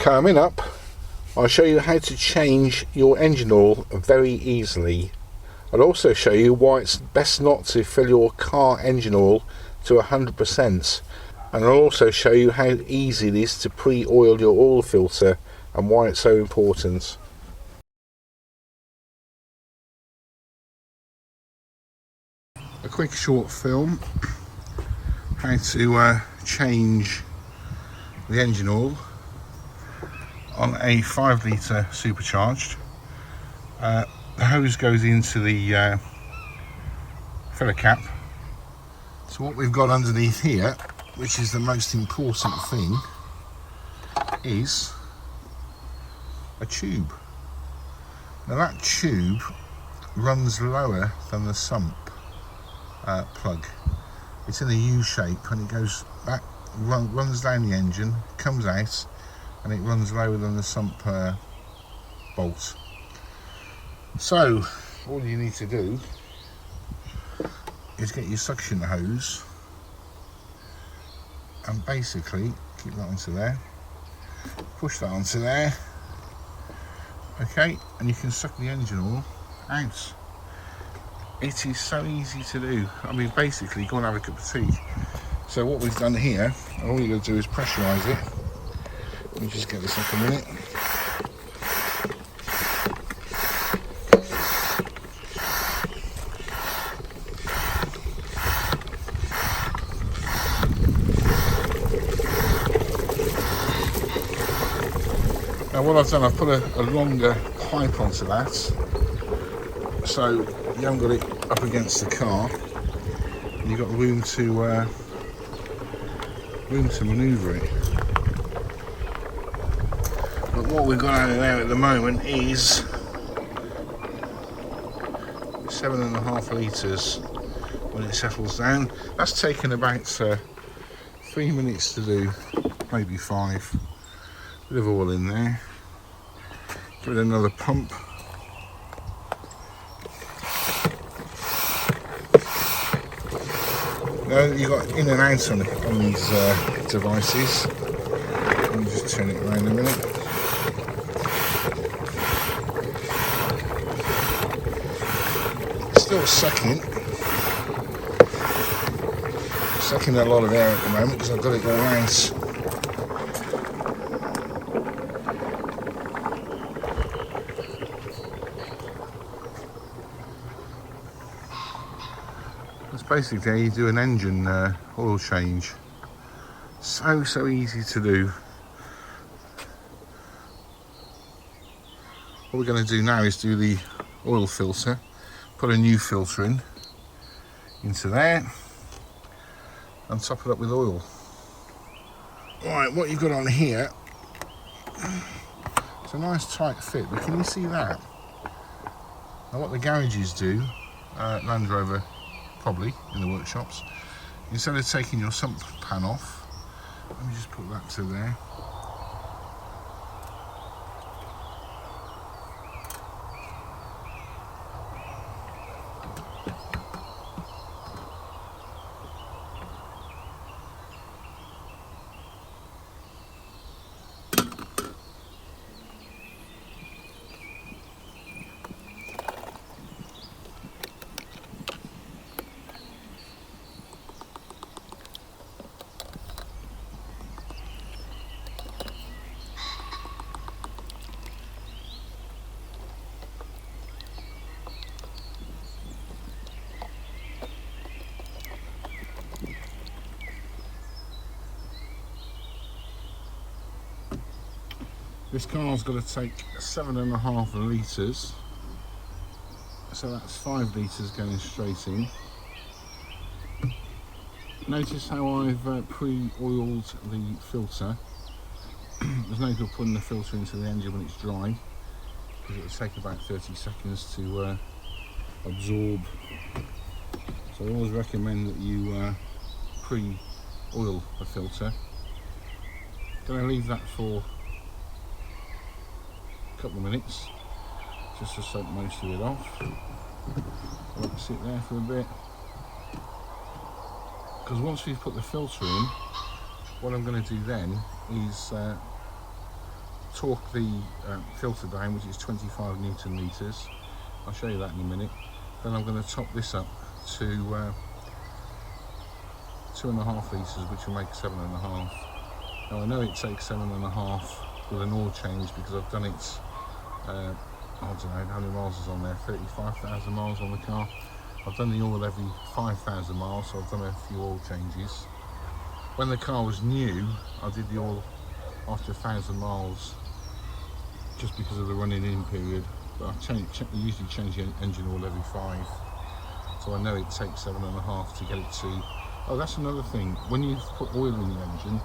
Coming up, I'll show you how to change your engine oil very easily. I'll also show you why it's best not to fill your car engine oil to 100%, and I'll also show you how easy it is to pre-oil your oil filter and why it's so important. A quick short film how to change the engine oil on a 5 litre supercharged. The hose goes into the filler cap. So what we've got underneath here, which is the most important thing, is a tube. Now that tube runs lower than the sump plug. It's in a U shape and it goes back, runs down the engine, comes out, and it runs lower than the sump bolt. So all you need to do is get your suction hose and basically keep that onto there, push that onto there, okay, and you can suck the engine oil out. It is so easy to do. I mean, basically go and have a cup of tea. So what we've done here, all you're going to do is pressurise it. Let me just get this up a minute. Now what I've done, I've put a longer pipe onto that, so you haven't got it up against the car. You've got room to manoeuvre it. But what we've got out of there at the moment is 7.5 litres when it settles down. That's taken about 3 minutes to do, maybe 5. Bit of oil in there. Give it another pump. Now you've got in and out on these devices. Let me just turn it around a minute. It's still sucking a lot of air at the moment because I've got it all out. That's basically how you do an engine oil change. So easy to do. What we're going to do now is do the oil filter. Put a new filter into there and top it up with oil. Right, what you've got on here, it's a nice tight fit, but can you see that? Now what the garages do, Land Rover probably in the workshops, instead of taking your sump pan off, let me just put that to there. This car's got to take 7.5 litres, so that's 5 litres going straight in. Notice how I've pre-oiled the filter. There's no good putting the filter into the engine when it's dry, because it will take about 30 seconds to absorb. So I always recommend that you pre-oil the filter. Going to leave that for couple of minutes just to soak most of it off. Let it sit there for a bit, because once we've put the filter in, what I'm going to do then is torque the filter down, which is 25 Newton meters. I'll show you that in a minute. Then I'm going to top this up to 2.5 litres, which will make 7.5. Now I know it takes 7.5 with an oil change because I've done it, I don't know how many miles is on there, 35,000 miles on the car. I've done the oil every 5,000 miles, so I've done a few oil changes. When the car was new, I did the oil after 1,000 miles just because of the running in period, but I usually change the engine oil every 5, so I know it takes 7.5 to get it to. Oh, that's another thing, when you put oil in the engine,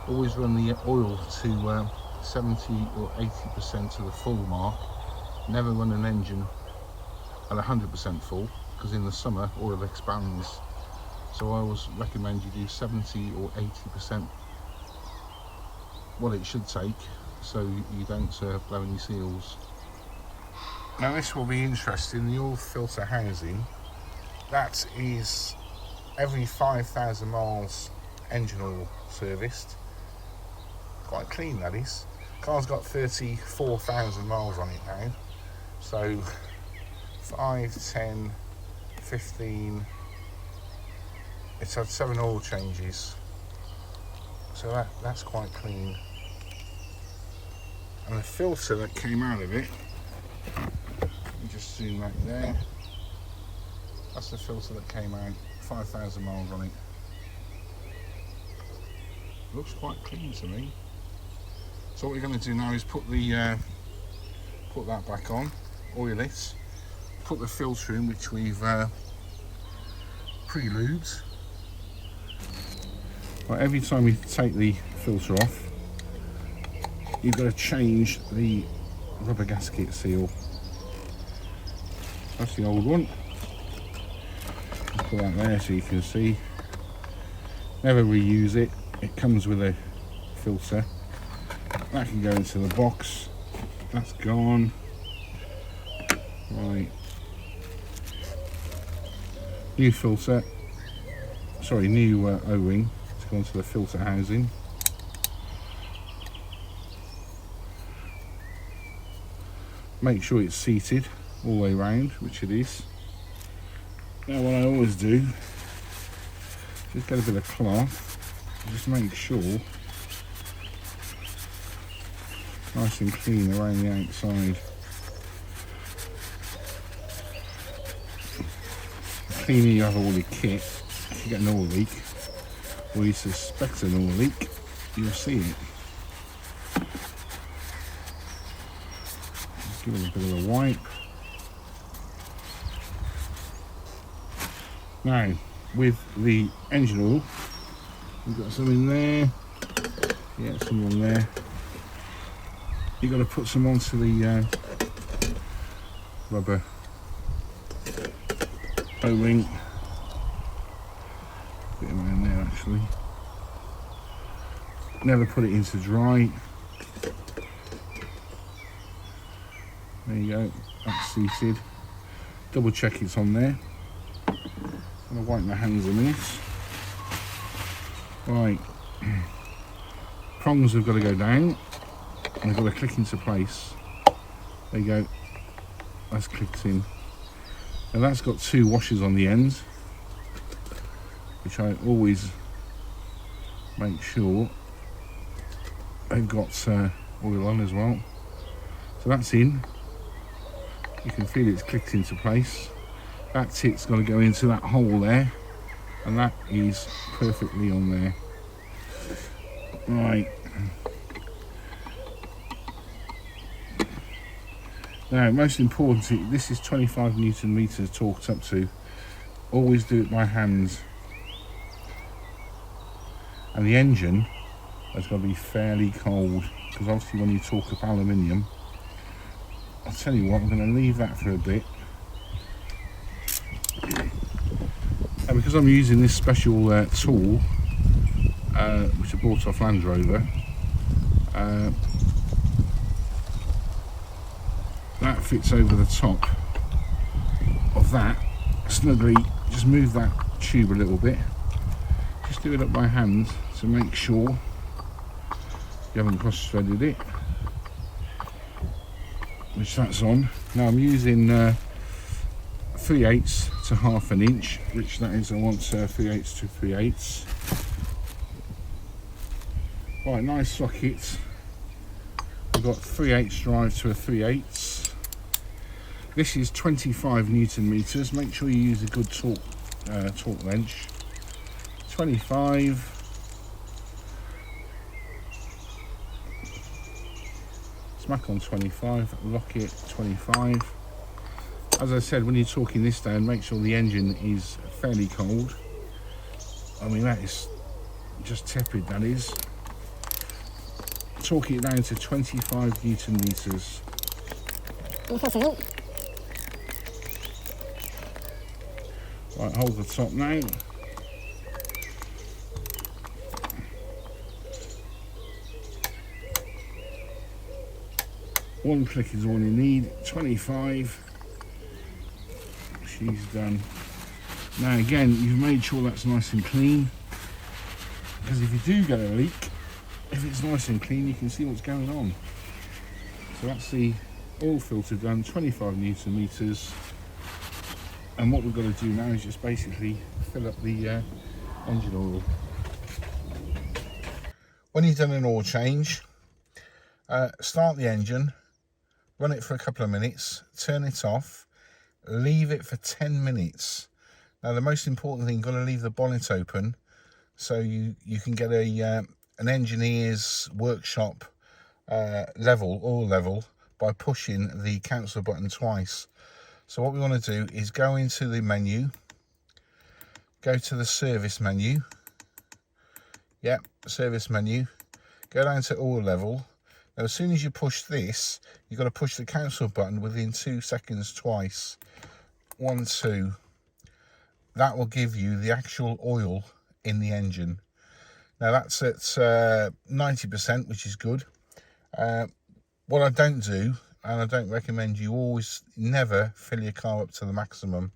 always run the oil to 70 or 80% to the full mark. Never run an engine at 100% full, because in the summer oil expands, so I always recommend you do 70 or 80% what it should take, so you don't blow any seals. Now this will be interesting, the oil filter housing, that is every 5,000 miles engine oil serviced. Quite clean, that is. Car's got 34,000 miles on it now, so 5, 10, 15, it's had 7 oil changes, so that's quite clean. And the filter that came out of it, let me just zoom right there, that's the filter that came out, 5,000 miles on it. Looks quite clean to me. So what we're going to do now is put that back on, oil it, put the filter in, which we've pre-lubed. Right, every time you take the filter off, you've got to change the rubber gasket seal. That's the old one. Put that there so you can see. Never reuse it. It comes with a filter. That can go into the box. That's gone. Right. New filter. Sorry, new O-ring to go into the filter housing. Make sure it's seated all the way around, which it is. Now what I always do, just get a bit of cloth, just make sure nice and clean around the outside. The cleaner you have all your kit, if you get an oil leak, or you suspect an oil leak, you'll see it. Just give it a bit of a wipe. Now, with the engine oil, we've got some in there, yeah, some on there. You've got to put some onto the rubber O-ring. Bit around there actually. Never put it into dry. There you go, that's seated. Double check it's on there. I'm going to wipe my hands a minute. Right, prongs have got to go down. And they've got to click into place. There you go, that's clicked in. Now that's got 2 washers on the end, which I always make sure they've got oil on as well. So that's in. You can feel it's clicked into place. That tip's got to go into that hole there, and that is perfectly on there. Right. Now, most importantly, this is 25 Newton meters torqued up to. Always do it by hand. And the engine has got to be fairly cold, because obviously when you torque up aluminium, I'll tell you what, I'm going to leave that for a bit. And because I'm using this special tool, which I bought off Land Rover, that fits over the top of that snugly. Just move that tube a little bit. Just do it up by hand to make sure you haven't cross-threaded it. which that's on. Now I'm using 3/8 to 1/2 inch, which that is, I want 3/8 to 3/8. Right, nice socket. We've got 3/8 drive to a 3/8. This is 25 Newton meters. Make sure you use a good torque wrench. 25. Smack on 25. Lock it 25. As I said, when you're torquing this down, make sure the engine is fairly cold. I mean, that is just tepid, that is. Torque it down to 25 Newton meters. Right, hold the top now. One click is all you need. 25. She's done. Now again, you've made sure that's nice and clean, because if you do get a leak, if it's nice and clean, you can see what's going on. So that's the oil filter done, 25 Newton meters. And what we've got to do now is just basically fill up the engine oil. When you've done an oil change, start the engine, run it for a couple of minutes, turn it off, leave it for 10 minutes. Now the most important thing, you've got to leave the bonnet open so you can get an engineer's workshop oil level by pushing the cancel button twice. So what we want to do is go into the menu, go to the service menu, service menu, go down to oil level. Now as soon as you push this, you've got to push the cancel button within 2 seconds twice. 1, 2. That will give you the actual oil in the engine. Now that's at 90%, which is good. What I don't do, and I don't recommend you always never fill your car up to the maximum,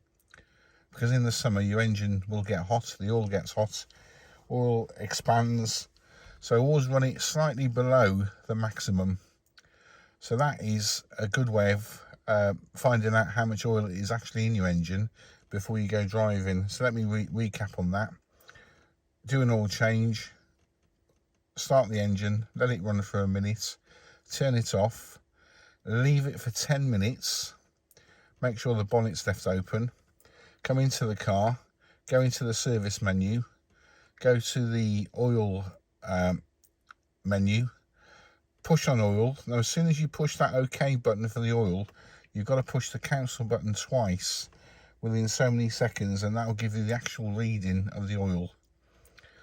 because in the summer your engine will get hot, the oil gets hot, oil expands. So always run it slightly below the maximum. So that is a good way of finding out how much oil is actually in your engine before you go driving. So let me recap on that. Do an oil change, start the engine, let it run for a minute, turn it off, leave it for 10 minutes, make sure the bonnet's left open, come into the car, go into the service menu, go to the oil menu, push on oil. Now as soon as you push that OK button for the oil, you've got to push the cancel button twice within so many seconds, and that will give you the actual reading of the oil.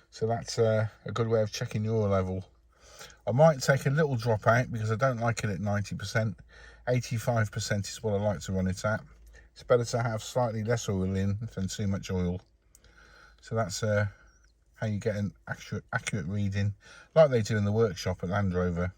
So that's a good way of checking your oil level. I might take a little drop out because I don't like it at 90%. 85% is what I like to run it at. It's better to have slightly less oil in than too much oil. So that's how you get an accurate reading, like they do in the workshop at Land Rover.